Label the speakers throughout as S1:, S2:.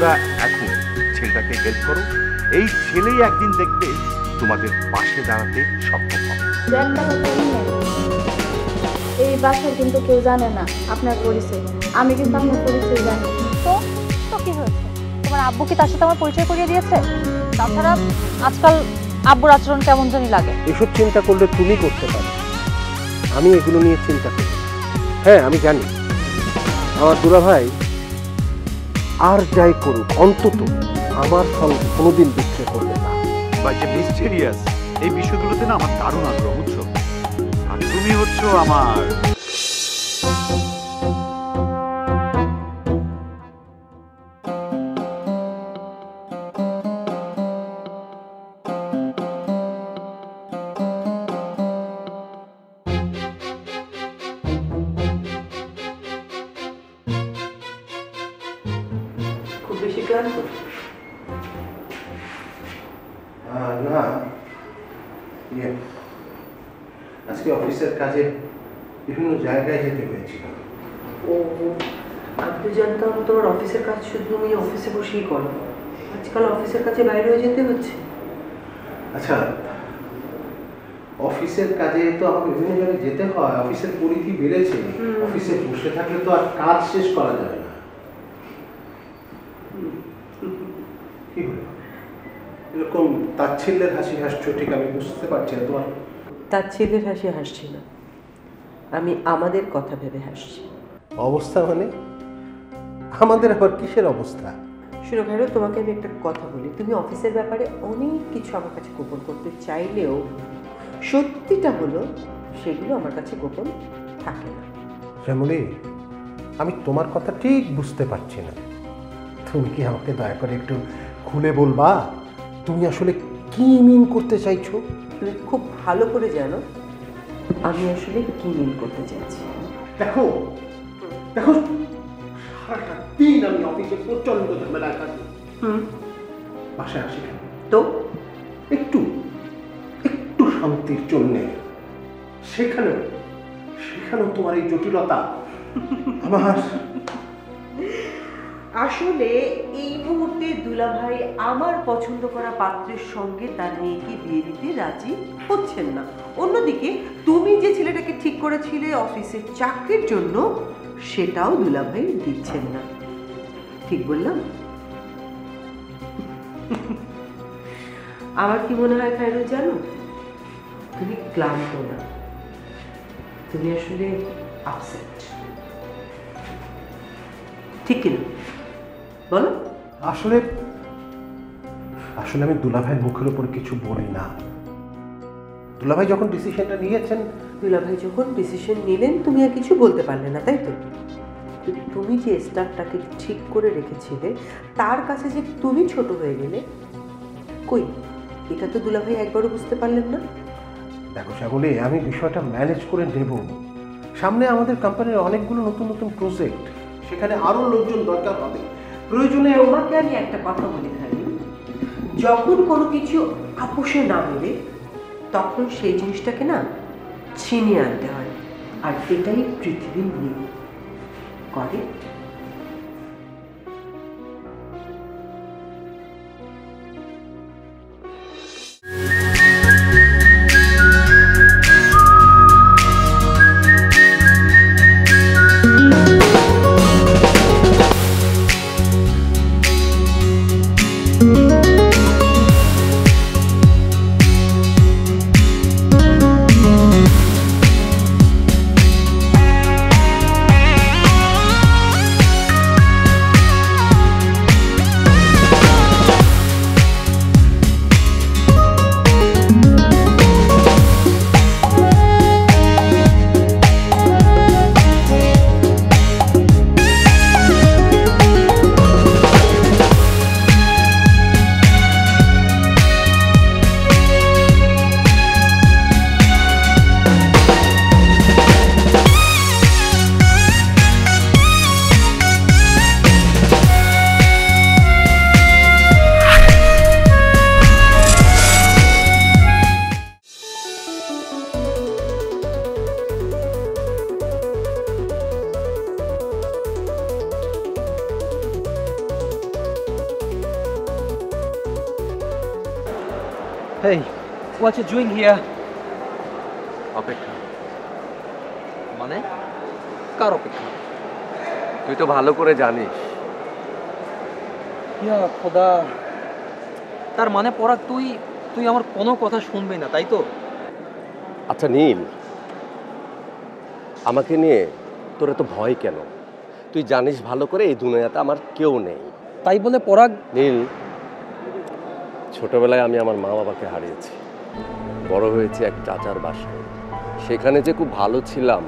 S1: তোমরা এখন ছেলেটাকে হেল্প করো, এই ছেলেই একদিন দেখবে তোমাদের পাশে দাঁড়াতে সক্ষম হবে।
S2: এই বাসায় কিন্তু কেউ জানে না আপনার পরিচয়, আমি কিন্তু আপনার পরিচয় জানি।
S3: তো তো কি হয়েছে? তোমার আব্বু কি তার সাথে আমার পরিচয় করিয়ে দিয়েছে? তাছাড়া আজকাল আব্বুর আচরণ কেমন জানি লাগে।
S4: এসব চিন্তা করলে তুমি করতে পারো, আমি এগুলো নিয়ে চিন্তা করি। হ্যাঁ আমি জানি আমার দুলাভাই আর যাই করুক অন্তত আমার সঙ্গে কোনোদিন বিক্রি করবে না।
S5: বা যে মিস্টেরিয়াস এই বিষয়গুলোতে না আমার দারুণ আগ্রহ, বুঝছো? আর তুমি হচ্ছো আমার
S6: খুব বেশি ক্লান্ত?
S4: না, আজকে অফিসের কাজে বিভিন্ন জায়গায় যেতে হয়েছিল।
S6: ও, আমি তো জানতাম তোমার অফিসের কাজ শুধু তুমি অফিসে বসেই করো, আজকাল অফিসের কাজে বাইরেও যেতে হচ্ছে।
S4: আচ্ছা, অফিসের কাজে তো আমাকে বিভিন্ন জায়গায় যেতে হয়, অফিসের পরিধি বেড়েছে, অফিসে বসে থাকলে তো আর কাজ শেষ করা যাবে না। কি হলো এরকম তাচ্ছিল্যের হাসি হাসছো? ঠিক আমি বুঝতে পারছি না। তোমার
S6: তার ছেলের হাসি হাসছি না, আমি আমাদের কথা ভেবে হাসছি।
S4: অবস্থা মানে? আমাদের আবার কিসের অবস্থা?
S6: শুনো ভাইরো, তোমাকে আমি একটা কথা বলি, তুমি অফিসের ব্যাপারে অনেক কিছু আমার কাছে গোপন করতে চাইলেও সত্যিটা হলো সেগুলো আমার কাছে গোপন থাকে না।
S4: শ্যামলী, আমি তোমার কথা ঠিক বুঝতে পারছি না। তুমি কি আমাকে দয়া করে একটু খুলে বলবা তুমি আসলে কি মিন করতে চাইছো?
S6: তুমি খুব ভালো করে জানো আমি আসলে কি মিন করতে চাইছি।
S4: দেখো দেখো, সারাটা দিন আমি অফিসে প্রচন্ড ঝামেলায় থাকি, বাসায় আসি কেন?
S6: তো
S4: একটু একটু শান্তির জন্যে, সেখানেও সেখানেও তোমার এই জটিলতা আমার।
S6: আসলে এই মুহূর্তে দুলাভাই আমার পছন্দ করা পাত্রের সঙ্গে তার মেয়েকে বিয়ে দিতে রাজি হচ্ছেন না। অন্যদিকে তুমি যে ছেলেটাকে ঠিক করেছিলে অফিসের চাকরির জন্য, সেটাও দুলাভাই দিচ্ছেন না। ঠিক বললাম? আমার কি মনে হয় খায়রুল জানো, তুমি ক্লান্ত না, তুমি আসলে আপসেট। ঠিক কিনা বলো?
S4: আসলে আসলে আমি দুলাভাইয়ের মুখের উপর কিছু বলি না। দুলাভাই যখন ডিসিশনটা নিয়েছেন,
S6: দুলাভাই যখন ডিসিশন নিলেন তুমি আর কিছু বলতে পারলে না, তাই তো? তুমি যে স্টাফটাকে ঠিক করে রেখেছিলে তার কাছে যে তুমি ছোট হয়ে গেলে, কই এটা তো দুলাভাই একবারও বুঝতে পারলেন না।
S4: দেখো শ্যামলী, আমি বিষয়টা ম্যানেজ করে নেব। সামনে আমাদের কোম্পানির অনেকগুলো নতুন নতুন প্রজেক্ট, সেখানে আরো লোকজন দরকার হবে। প্রয়োজনে
S6: ওনাকে আমি একটা কথা বলে থাকি, যখন কোনো কিছু আপোষে না মেলে তখন সেই জিনিসটাকে না ছিনিয়ে আনতে হয়, আর এটাই পৃথিবীর নিয়ম। করে
S7: Hey, what you doing here?
S4: অপেক্ষা।
S7: মানে কার অপেক্ষা?
S4: তুই তো ভালো করে জানিস।
S7: ইয়া খোদা, তার মানে পরাগ তুই তুই আমার কোনো কথা শুনবি না, তাই তো?
S4: আচ্ছা নীল, আমাকে নিয়ে তোর এত ভয় কেন? তুই জানিস ভালো করে এই দুনিয়াতে আমার কেউ নেই।
S7: তাই বলে পরাগ?
S4: নীল, ছোটবেলায় আমি আমার মা বাবাকে হারিয়েছি, বড় হয়েছি এক চাচার বাসায়। সেখানে যে খুব ভালো ছিলাম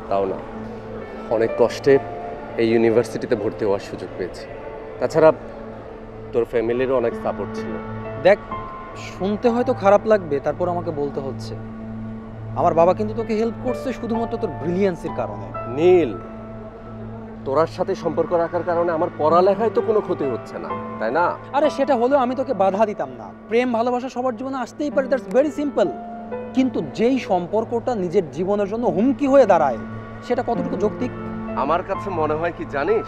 S4: তাও না, অনেক কষ্টে এই ইউনিভার্সিটিতে ভর্তি হওয়ার সুযোগ পেয়েছি। তাছাড়া তোর ফ্যামিলিরও অনেক সাপোর্ট ছিল।
S7: দেখ, শুনতে হয়তো খারাপ লাগবে, তারপর আমাকে বলতে হচ্ছে, আমার বাবা কিন্তু তোকে হেল্প করছে শুধুমাত্র তোর ব্রিলিয়ান্সের কারণে।
S4: নীল, তোরার সাথে সম্পর্ক রাখার কারণে আমার পড়ালেখায় তো কোনো ক্ষতি হচ্ছে না, তাই না?
S7: আরে সেটা হলেও আমি তোকে বাধা দিতাম না। প্রেম ভালোবাসা সবার জীবনে আসতেই পারে, দ্যাটস ভেরি সিম্পল। কিন্তু যেই সম্পর্কটা নিজের জীবনের জন্য হুমকি হয়ে দাঁড়ায়, সেটা কতটুকু যৌক্তিক?
S4: আমার কাছে মনে হয় কি জানিস,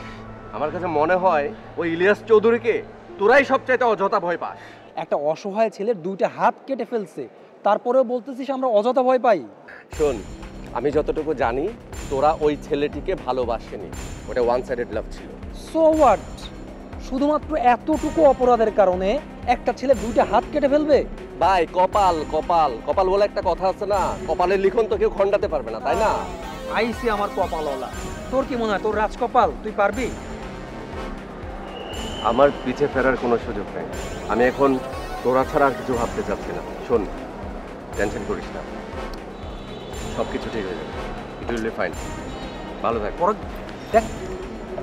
S4: আমার কাছে মনে হয় ওই ইলিয়াস চৌধুরীকে তোরাই সবচাইতে অযথা ভয় পাস।
S7: একটা অসহায় ছেলের দুইটা হাত কেটে ফেলছে, তারপরেও বলতেছিস আমরা অযথা ভয় পাই?
S4: শোন, আমি যতটুকু জানি তোরা ওই ছেলেটিকে ভালোবাসেনি, ওটা ওয়ান সাইডেড লাভ ছিল।
S7: So what? শুধুমাত্র এতটুকু অপরাধের কারণে একটা ছেলে দুইটা হাত কেটে ফেলবে?
S4: ভাই, কপাল কপাল কপাল বলে একটা কথা আছে না, কপালের লিখন তো কেউ খণ্ডাতে পারবে না, তাই না?
S7: আইসি আমার কপালওয়ালা। তোর কি মনে হয় তোর রাজকপাল, তুই পারবি?
S4: আমার পিছে ফেরার কোনো সুযোগ নেই। আমি এখন তোরা ছাড়া আর কিছু ভাবতে চাচ্ছি না। শোন, টেনশন করিস না, সব কিছু ঠিক হয়ে যাবে। It will be fine. ভালো থাক।
S7: পরাগ, দেখ,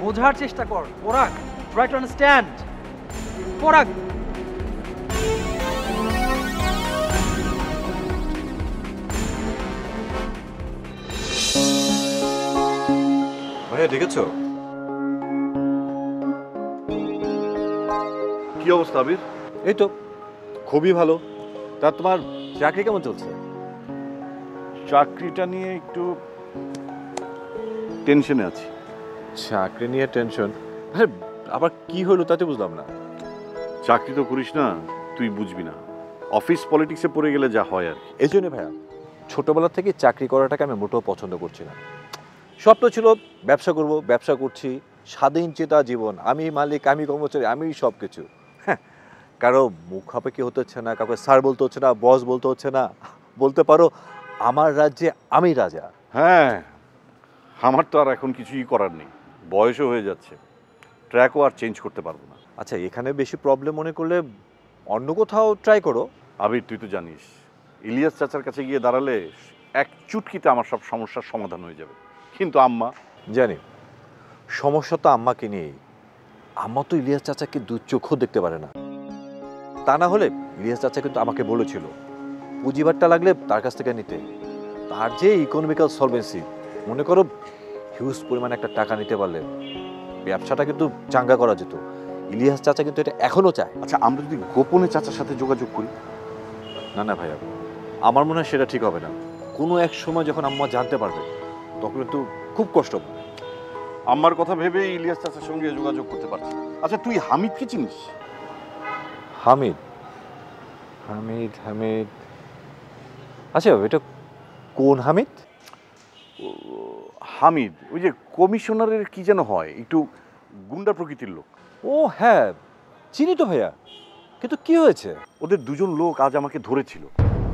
S7: বোঝার চেষ্টা কর। পরাগ, ট্রাই টু আন্ডারস্ট্যান্ড। পরাগ,
S5: ভাইয়া দেখেছো
S1: কি অবস্থা আবির?
S5: এই তো খুবই ভালো। তা তোমার চাকরি কেমন চলছে?
S1: চাকরিটা নিয়ে একটু টেনশনে আছি।
S5: চাকরি নিয়ে টেনশন? আরে আবার কি হলো তাতে বুঝলাম না।
S1: চাকরি তো করিস না, তুই বুঝবি না। অফিস পলিটিক্সে পড়ে গেলে যা হয় আর কি।
S5: এই জন্য ভাইয়া ছোটবেলা থেকে চাকরি করাটাকে আমি মোটেও পছন্দ করছি না। স্বপ্ন ছিল ব্যবসা করব, ব্যবসা করছি, স্বাধীন চেতা জীবন, আমি মালিক, আমি কর্মচারী, আমি সব কিছু। হ্যাঁ, কারো মুখাপেক্ষি হতে হচ্ছে না, কাউকে স্যার বলতে হচ্ছে না, বস বলতে হচ্ছে না। বলতে পারো আমার রাজ্যে আমি রাজা।
S1: হ্যাঁ, আমার তো আর এখন কিছুই করার নেই, বয়সও হয়ে যাচ্ছে, ট্র্যাকও আর চেঞ্জ করতে পারবো না।
S5: আচ্ছা, এখানে বেশি প্রবলেম মনে করলে অন্য কোথাও ট্রাই করো।
S1: আবির, তুই তো জানিস ইলিয়াস চাচার কাছে গিয়ে দাঁড়ালে এক চুটকিতে আমার সব সমস্যার সমাধান হয়ে যাবে। কিন্তু আম্মা?
S5: জানি, সমস্যা তো আম্মাকে নিয়েই। আম্মা তো ইলিয়াস চাচাকে দু চোখও দেখতে পারে না। তা না হলে ইলিয়াস চাচা কিন্তু আমাকে বলেছিল পুঁজিবারটা লাগলে তার কাছ থেকে নিতে। তার যে ইকোনমিক্যাল সলভেন্সি, মনে করো হিউজ পরিমাণে একটা টাকা নিতে পারলে ব্যবসাটা কিন্তু চাঙ্গা করা যেত। ইলিয়াস চাচা কিন্তু এটা এখনো চায়।
S1: আচ্ছা, আমরা যদি গোপনে চাচার সাথে যোগাযোগ করি?
S5: না না ভাইয়া, আমার মনে হয় সেটা ঠিক হবে না। কোনো এক সময় যখন আম্মা জানতে পারবে তখন কিন্তু খুব কষ্ট হবে।
S1: আম্মার কথা ভেবে ইলিয়াস চাচার সঙ্গে যোগাযোগ করতে পারছি না। আচ্ছা, তুই হামিদকে চিনিস?
S5: হামিদ? হামিদ হামিদ আচ্ছা, এটা কোন হামিদ?
S1: হামিদ ওই যে কমিশনারের কি যেন হয়, একটু গুন্ডা প্রকৃতির লোক।
S5: ও হ্যাঁ, চিনি তো ভাইয়া। কিন্তু কি হয়েছে?
S1: ওদের দুজন লোক আজ আমাকে ধরেছিল।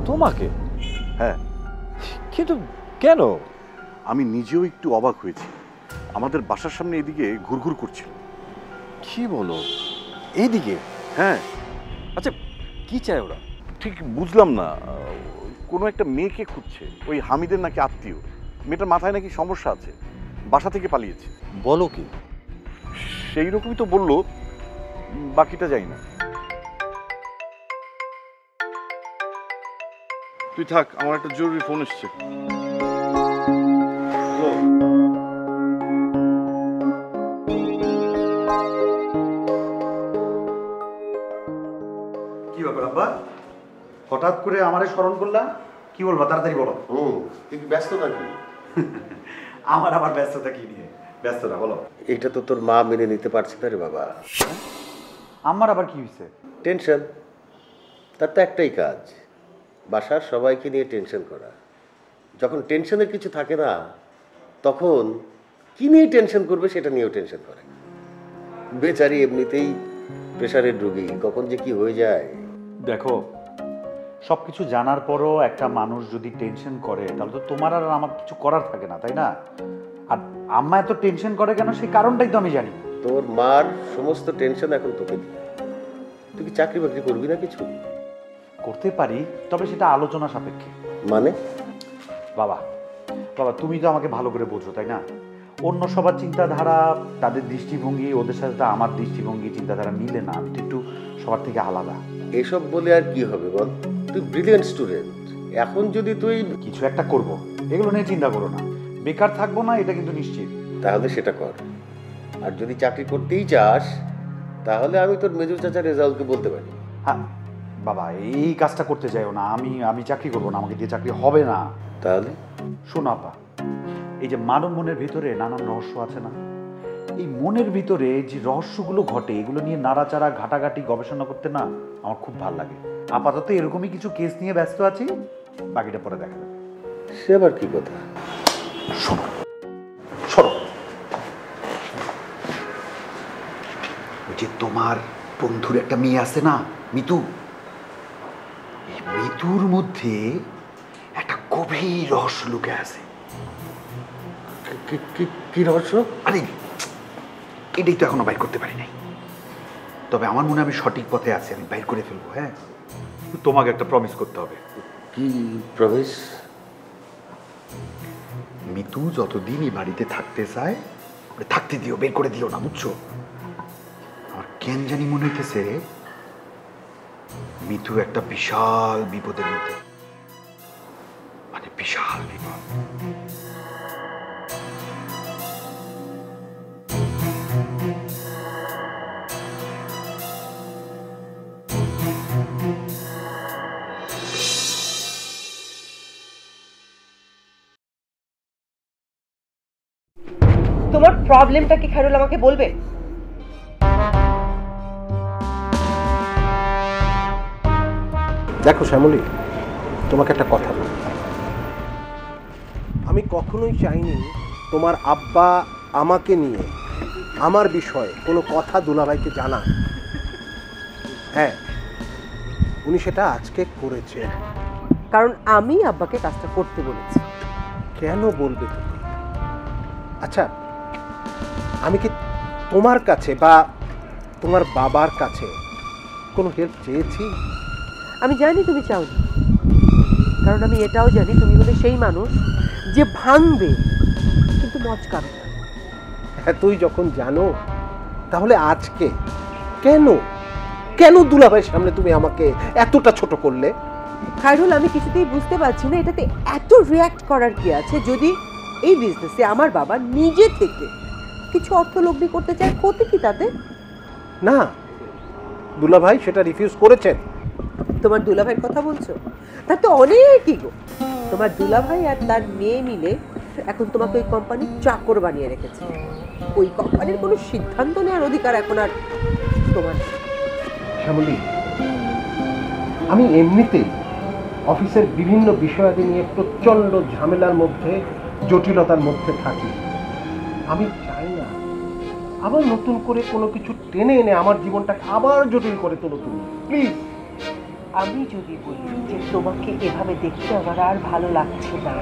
S5: তোমাকে?
S1: হ্যাঁ।
S5: কিন্তু কেন?
S1: আমি নিজেও একটু অবাক হয়েছি। আমাদের বাসার সামনে এদিকে ঘুরঘুর করছিল।
S5: কি বলো, এইদিকে?
S1: হ্যাঁ।
S5: আচ্ছা, কি চায় ওরা?
S1: ঠিক বুঝলাম না, কোনো একটা মেয়েকে খুঁজছে। ওই হামিদের নাকি আত্মীয়। মেয়েটার মাথায় নাকি সমস্যা আছে, বাসা থেকে পালিয়েছে।
S5: বলো কি?
S1: সেই রকমই তো বললো, বাকিটা যাই না। তুই থাক, আমার একটা জরুরি ফোন এসছে।
S8: কি ব্যাপার আব্বা, হঠাৎ করে আমারে স্মরণ করলাম? কি বলবো, তাড়াতাড়ি বলো।
S9: কিন্তু ব্যস্ততা কি?
S8: আমার আবার ব্যস্ততা কি নিয়ে? ব্যস্ততা বলো।
S9: এটা তো তোর মা মেনে নিতে পারছে না রে বাবা।
S8: আমার আবার কি হয়েছে?
S9: টেনশন। তার তো একটাই কাজ, বাসার সবাইকে নিয়ে টেনশন করা। যখন টেনশনের কিছু থাকে না, তখন কি নিয়ে টেনশন করবে সেটা নিয়েও টেনশন করে। বেচারি এমনিতেই প্রেশারের রোগী, কখন যে কি হয়ে যায়।
S8: দেখো, সব কিছু জানার পরও একটা মানুষ যদি টেনশন করে, তাহলে তো তোমার আর আমার কিছু করার থাকে না, তাই না? আর আম্মা এত টেনশন করে কেন, সেই কারণটাই তো আমি জানি না।
S9: তোর মার সমস্ত টেনশন এখন তোকে দিয়ে। তুই কি চাকরি বাকরি করবি না কিছু?
S8: করতে পারি, তবে সেটা আলোচনা সাপেক্ষে।
S9: মানে?
S8: বাবা বাবা তুমি তো আমাকে ভালো করে বোঝো, তাই না? অন্য সবার চিন্তাধারা, তাদের দৃষ্টিভঙ্গি, ওদের সাথে তো আমার দৃষ্টিভঙ্গি চিন্তাধারা মিলে না। আমি তো একটু সবার থেকে আলাদা।
S9: এসব বলে আর কি হবে বল? তুই ব্রিলিয়েন্ট স্টুডেন্ট, এখন যদি তুই
S8: কিছু একটা করব, এগুলো নিয়ে চিন্তা করো না। বেকার থাকবো না, এটা কিন্তু নিশ্চিত।
S9: তাহলে সেটা কর। আর যদি চাকরি করতেই চাস, তাহলে আমি তোর মেজর চাচা রেজাউলকে বলতে পারি।
S8: হ্যাঁ বাবা, এই কাজটা করতে চাইও না। আমি চাকরি করবো না, আমাকে দিয়ে চাকরি হবে না।
S9: তাহলে
S8: শোনো আপা, এই যে মানব মনের ভিতরে নানান রহস্য আছে না, এই মনের ভিতরে যে রহস্যগুলো ঘটে, এগুলো নিয়ে নাড়াচাড়া ঘাটাঘাটি গবেষণা করতে না আমার খুব ভালো লাগে। আপাতত এরকমই কিছু কেস নিয়ে ব্যস্ত আছি, বাকিটা পরে দেখা যাবে।
S9: সে আবার কি কথা?
S8: শোনো শোনো, ওই যে তোমার বন্ধুর একটা মেয়ে আছে না, মিতু, এই মিতুর মধ্যে একটা গভীর রহস্য লুকে আছে।
S9: কি রহস্য?
S8: আরে এটাই তো এখনো বাইর করতে পারি নাই, তবে আমার মনে হয় আমি সঠিক পথে আছি, আমি বাইর করে ফেলবো। হ্যাঁ, তোমাকে একটা প্রমিস করতে হবে।
S9: কি প্রমিস?
S8: মিতু যতদিন এই বাড়িতে থাকতে চায় থাকতে দিও, বের করে দিও না, বুঝছো? আমার কেন জানি মনে হইতেছে মিতু একটা বিশাল বিপদের মধ্যে, মানে বিশাল বিপদ।
S6: তোমার প্রবলেমটা কি খায়রুল আমাকে বলবে?
S4: দেখো শ্যামলী, তোমাকে একটা কথা বলি। আমি কখনোই চাইনি তোমার আব্বা আমাকে নিয়ে, আমার বিষয়ে কোনো কথা দুলাভাইকে জানান। হ্যাঁ, উনি সেটা আজকে করেছে।
S6: কারণ আমি আব্বাকে কাজটা করতে বলেছি।
S4: কেন বলবে তুমি? আচ্ছা, আমি কি তোমার কাছে বা তোমার বাবার কাছে কোনো হেল্প চেয়েছি?
S6: আমি জানি তুমি চাওনি, কারণ আমি এটাও জানি তুমি হলে সেই মানুষ যে ভাঙবে কিন্তু মচকাবে না।
S4: হ্যাঁ, তুই যখন জানো, তাহলে আজকে কেন কেন দুলাভাইয়ের সামনে তুমি আমাকে এতটা ছোট করলে?
S6: খায়রুল, আমি কিছুতেই বুঝতে পারছি না এটাতে এত রিয়্যাক্ট করার কি আছে। যদি এই বিজনেসে আমার বাবা নিজে থেকে কিছু অর্থ লগ্নি করতে চায়, ক্ষতি কি তাতে?
S4: না, দুলাভাই সেটা রিফিউজ করেছেন।
S6: তোমার দুলাভাইয়ের কথা বলছো? তার তো অনেকই গো। তোমার দুলাভাই আর তার মেয়ে মিলে এখন তোমাকে ওই কোম্পানির চাকর বানিয়ে রেখেছে। ওই কোম্পানির কোনো সিদ্ধান্ত নেওয়ার অধিকার এখন আর তোমার।
S4: শ্যামলী, আমি এমনিতেই অফিসের বিভিন্ন বিষয়াদি নিয়ে প্রচণ্ড ঝামেলার মধ্যে, জটিলতার মধ্যে থাকি। আমি চাই না আবার নতুন করে কোনো কিছু টেনে এনে আমার জীবনটাকে আবার জটিল করে তোলো তুমি, প্লিজ।
S6: আমি যদি বলি যে তোমাকে এভাবে দেখতে আমার আর ভালো লাগছে না,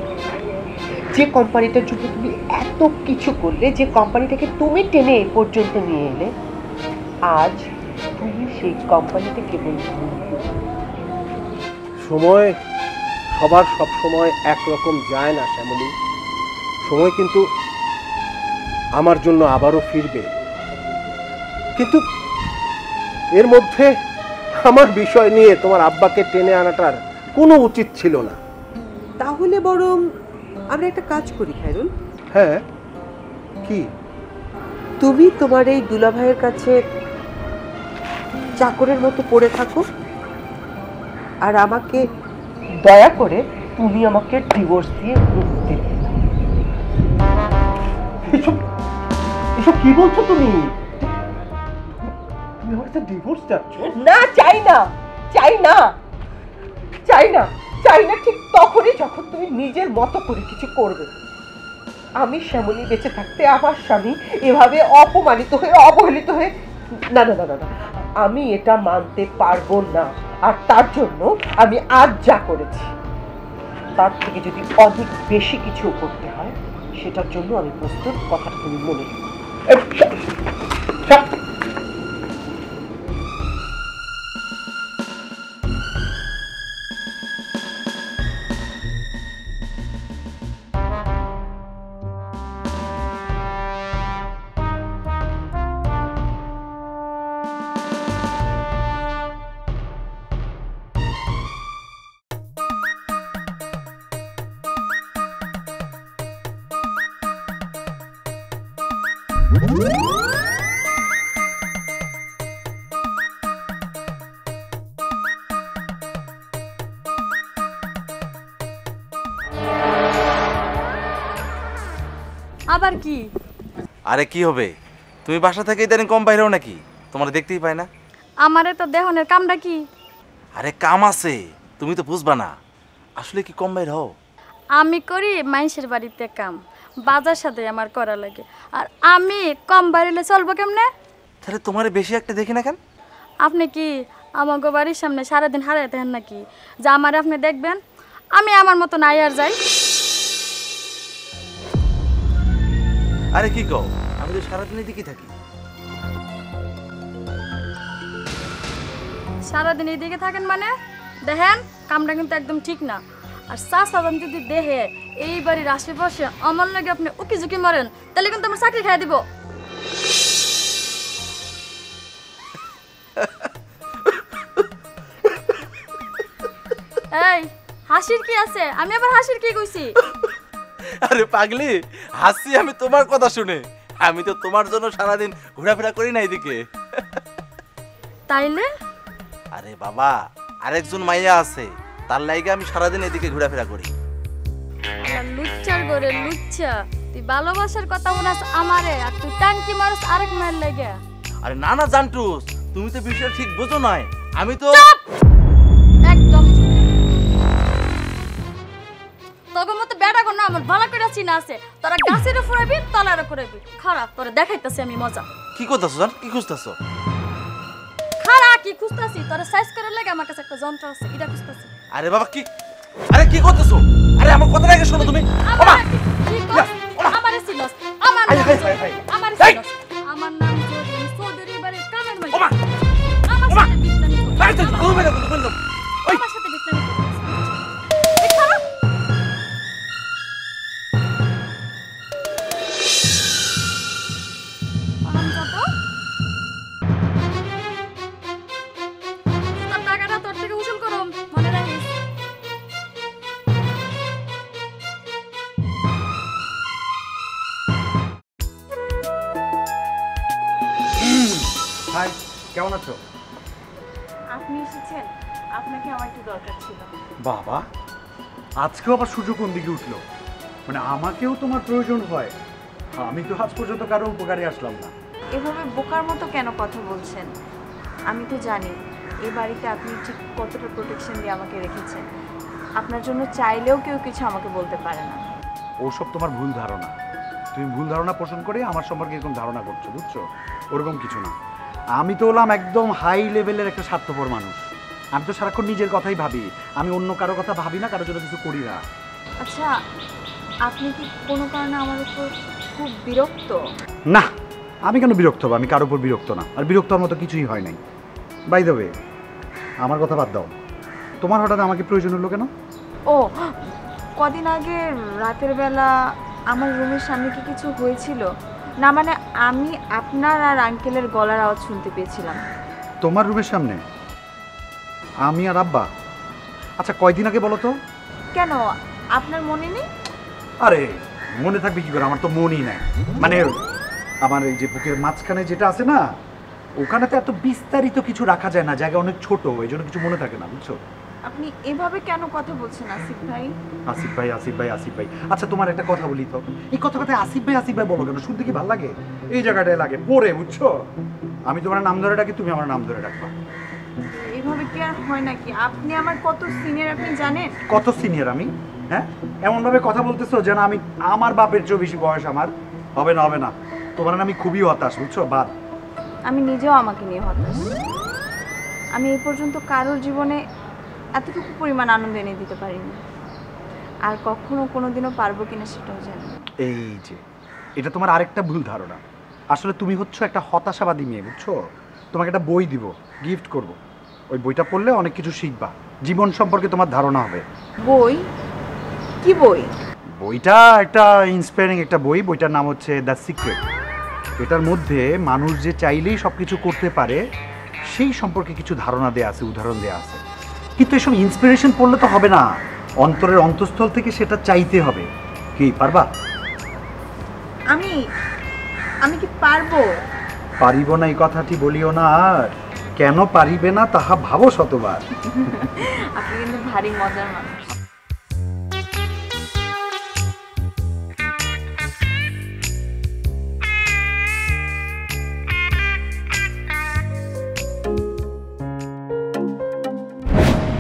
S6: যে কোম্পানিটার জন্য তুমি এত কিছু করলে, যে কোম্পানিটাকে তুমি টেনে এ পর্যন্ত নিয়ে এলে, আজ তুমি সেই কোম্পানিতে কেবল
S4: সময় সবার সব সময় একরকম যায় না শ্যামলী। সময় কিন্তু আমার জন্য আবারও ফিরবে, কিন্তু এর মধ্যে আমার বিষয় নিয়ে তোমার আব্বাকে টেনে আনাটার কোনো উচিত ছিল না।
S6: তাহলে বরং আমরা একটা কাজ করি খায়রুল।
S4: হ্যাঁ, কি?
S6: তুমি তোমার এই দুলাভাইয়ের কাছে চাকরের মতো পড়ে থাকো, আর আমাকে দয়া করে তুমি আমাকে ডিভোর্স দিয়ে মুক্তি দিও।
S4: এসব এসব কি বলছো তুমি? তুমি আমার সাথে ডিভোর্স চাচ্ছ?
S6: না, চাই না, চাই না। চাই না ঠিক তখনই যখন তুমি নিজের মতো করে কিছু করবে। আমি শ্যামলী বেঁচে থাকতে আমার স্বামী এভাবে অপমানিত হয়ে অবহেলিত হয়ে, না না না না না, আমি এটা মানতে পারবো না। আর তার জন্য আমি আজ যা করেছি তার থেকে যদি অনেক বেশি কিছু করতে হয় সেটার জন্য আমি প্রস্তুত, কথাটা তুমি মনে রেখো।
S2: আবার কি?
S10: আরে কি হবে, তুমি বাসা থেকে ইদানিং কম বাইরেও নাকি? তোমার দেখতেই পাই না।
S2: আমারে তো দেহনের কামটা কি?
S10: আরে কাম আছে, তুমি তো বুঝবা না। আসলে কি কম বাইর হও?
S2: আমি করি মানুষের বাড়িতে কাম, বাজার সাথে আমার করা লাগে। আর আমি কম বাইরে চলবো কেমনে?
S10: তাহলে তোমার বেশি একটা দেখি না কেন?
S2: আপনি কি আমাকে বাড়ির সামনে সারাদিন হারাইতে হেন নাকি যে আমার আপনি দেখবেন? আমি আমার মতো নাই আর যাই।
S10: আরে কি কও, আমি তো সারাদিন এদিকেই থাকি।
S2: সারাদিন এইদিকে থাকেন মানে? দেখেন কামটা কিন্তু একদম ঠিক না। আর চাষাবান যদি দেহে এই বাড়ির আশেপাশে আমার লাগে আপনি উকি ঝুঁকি মারেন, তাহলে কিন্তু আমার চাকরি খাই দিব। এই হাসির কি আছে? আমি আবার হাসির কি কইছি?
S10: আরে পাগলি, হাসি আমি তোমার কথা শুনে। আমি তো তোমার জন্য সারাদিন ঘোরাফেরা করি না এদিকে।
S2: তাইলে?
S10: আরে বাবা, আরেকজন মাইয়া আছে, তার লাইগে আমি সারাদিন এদিকে ঘোরাফেরা করি।
S2: লুচ্চার করে লুচ্চা, তুই ভালোবাসার কথা বলাস আমারে, আর তুই টাঙ্কি মারস আরেক মায়ের লাগে।
S10: আরে না না জান্টুস, তুমি তো বিষয়টা ঠিক বোঝো নাই। আমি তো
S2: একদম তোকে মতো বেড়া গো না, আমার ভালো করে চিনা আছে। তোরা গাছের ফুরাবি, তলার ফুরাবি। খারাপ তোরা দেখাইতেছি আমি মজা।
S10: কি করতেছো জান? কি খুঁজতেছো?
S2: খারাপ কি খুঁজতাছি? তোরা সাইজ করে লাগে আমার কাছে একটা যন্ত্র আছে, এটা খুঁজতাছি।
S10: আরে বাবা কি, আরে কি করতেছো? আরে আমার কথা আগে শোনো তুমি। ওমা
S2: কি কর? আমারে চিনস? আমার নাম আমারে চিনস? আমার নাম চৌধুরী বাড়ির কামের মাই।
S10: ওমা
S2: আমার সাথে বিটলামি করছিস।
S10: আরে তুই তুমি বেরো বললাম। ওই
S2: আমার সাথে বিটলামি করছিস। এই খারাপ টাকাটা তোর থেকে উসুল করো, মনে রাখিস।
S8: হাই, কেমন আছো?
S2: আপনি এসেছেন, আপনাকে আমার একটু দরকার ছিল।
S8: বাবা, আজকেও আবার সূর্য কোন দিকে উঠলো? মানে আমাকেও তোমার প্রয়োজন হয়? আমি তো আজ পর্যন্ত কারো উপকারে আসলাম না।
S11: এভাবে বোকার মতো কেন কথা বলছেন? আমি তো জানি এই বাড়িতে আপনি ঠিক কতটা প্রোটেকশন দিয়ে আমাকে রেখেছেন। আপনার জন্য চাইলেও কেউ কিছু আমাকে বলতে পারে না।
S8: ওসব তোমার ভুল ধারণা। তুমি ভুল ধারণা পোষণ করে আমার সম্পর্কে এরকম ধারণা করছো, বুঝছো? ওরকম কিছু না। আমি তো হলাম একদম হাই লেভেলের একটা স্বার্থপর মানুষ। আমি তো সারাক্ষণ নিজের কথাই ভাবি। আমি অন্য কারো কথা ভাবি না, কারোর জন্য কিছু করি না।
S11: আচ্ছা, আপনি কি কোনো কারণে আমার উপর খুব বিরক্ত?
S8: না, আমি কেন বিরক্ত হবো? আমি কারোর উপর বিরক্ত না, আর বিরক্ত হওয়ার মতো কিছুই হয় নাই। বাই দ্য ওয়ে, আমার কথা বাদ দাও। তোমার হঠাৎ আমাকে প্রয়োজন হলো কেন?
S11: ও, কদিন আগে রাতের বেলা আমার রুমের সামনে কি কিছু হয়েছিল? না মানে আমি আপনার আর আঙ্কেলের গলার আওয়াজ শুনতে পেয়েছিলাম।
S8: তোমার রুমের সামনে? আমি আর আব্বা? আচ্ছা, কয়দিন আগে বলো তো?
S11: কেন, আপনার মনে নেই?
S8: আরে মনে থাকবে কি করে? আমার তো মনই নাই। মানে আমার এই যে বুকের মাঝখানে যেটা আছে না, ওখানে তো এত বিস্তারিত কিছু রাখা যায় না, জায়গা অনেক ছোট, এই জন্য কিছু মনে থাকে না, বুঝছো?
S11: আপনি এভাবে কেন কথা বলছেন আসিফ ভাই?
S8: আসিফ ভাই, আসিফ ভাই, আসিফ ভাই। আচ্ছা, তোমার একটা কথা বলি তো, এই কথাটাতে আসিফ ভাই আসিফ ভাই বলো কেন? শুনতে কি ভালো লাগে? এই জায়গাটায় লাগে পরে, বুঝছো? আমি তোমার নাম ধরে ডাকি, তুমি আমার নাম ধরে ডাকবা।
S11: এভাবে কি আর হয় নাকি? আপনি আমার কত সিনিয়র আপনি জানেন?
S8: কত সিনিয়র আমি? হ্যাঁ, এমনভাবে কথা বলতেছো যেন আমি আমার বাপের চেয়েও বেশি বয়স আমার। হবে না হবে না, তোমার আমি খুবই হতাশ, বুঝছো? বাদ।
S11: আমি নিজেও আমাকে নিয়ে হতাশ। আমি এই পর্যন্ত কারোর জীবনে এতটুকু পরিমাণ আনন্দ এনে দিতে পারিনি, আর কখনো কোনোদিনও পারবো কিনা সেটাও জানি না।
S8: এই যে এটা তোমার আরেকটা ভুল ধারণা। আসলে তুমি হচ্ছ একটা হতাশাবাদী মেয়ে, বুঝছো? তোমাকে একটা বই দিব, গিফট করব। ওই বইটা পড়লে অনেক কিছু শিখবা, জীবন সম্পর্কে তোমার ধারণা হবে।
S11: বই? কি বই?
S8: বইটা একটা ইন্সপায়ারিং একটা বই। বইটার নাম হচ্ছে দ্য সিক্রেট। এটার মধ্যে মানুষ যে চাইলেই সব কিছু করতে পারে সেই সম্পর্কে কিছু ধারণা দেয়া আছে, উদাহরণ দেয়া আছে। কিন্তু এসব ইন্সপিরেশন পড়লে তো হবে না, অন্তরের অন্তঃস্থল থেকে সেটা চাইতে হবে। কি পারবা?
S11: আমি কি পারবো?
S8: পারিব না এই কথাটি বলিও না, আর কেন পারিবে না তাহা ভাবো শতবার।
S11: আপনি কিন্তু ভারী মজার মানুষ।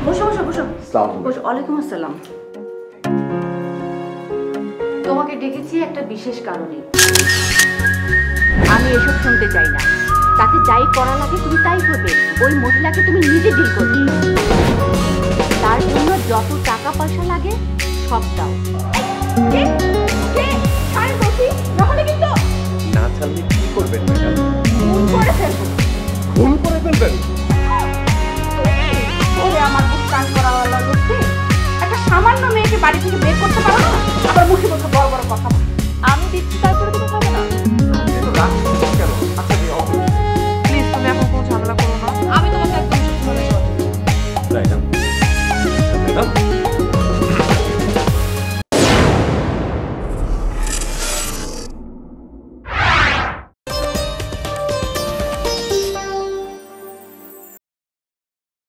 S2: বসো বসো বসো বসো। ওয়ালাইকুম আসসালাম। তোমাকে ডেকেছি একটা বিশেষ কারণে।
S12: আমি এসব শুনতে চাই না। তাকে যাই করা লাগে তুমি তাই করবে। ওই মহিলাকে তুমি নিজে ডিল করবে। তার জন্য যত টাকা পয়সা লাগে সব দাও।
S4: না ছাড়লে কি করবেন ম্যাডাম?
S12: খুন করে ফেলবো।
S4: খুন করে ফেলবেন?
S12: ওরে আমার বুক টান করাওয়ালা লোককে একটা সামান্য মেয়েকে বাড়ি থেকে বের করতে পারো না, আবার মুখে মুখে বড় বড় কথা।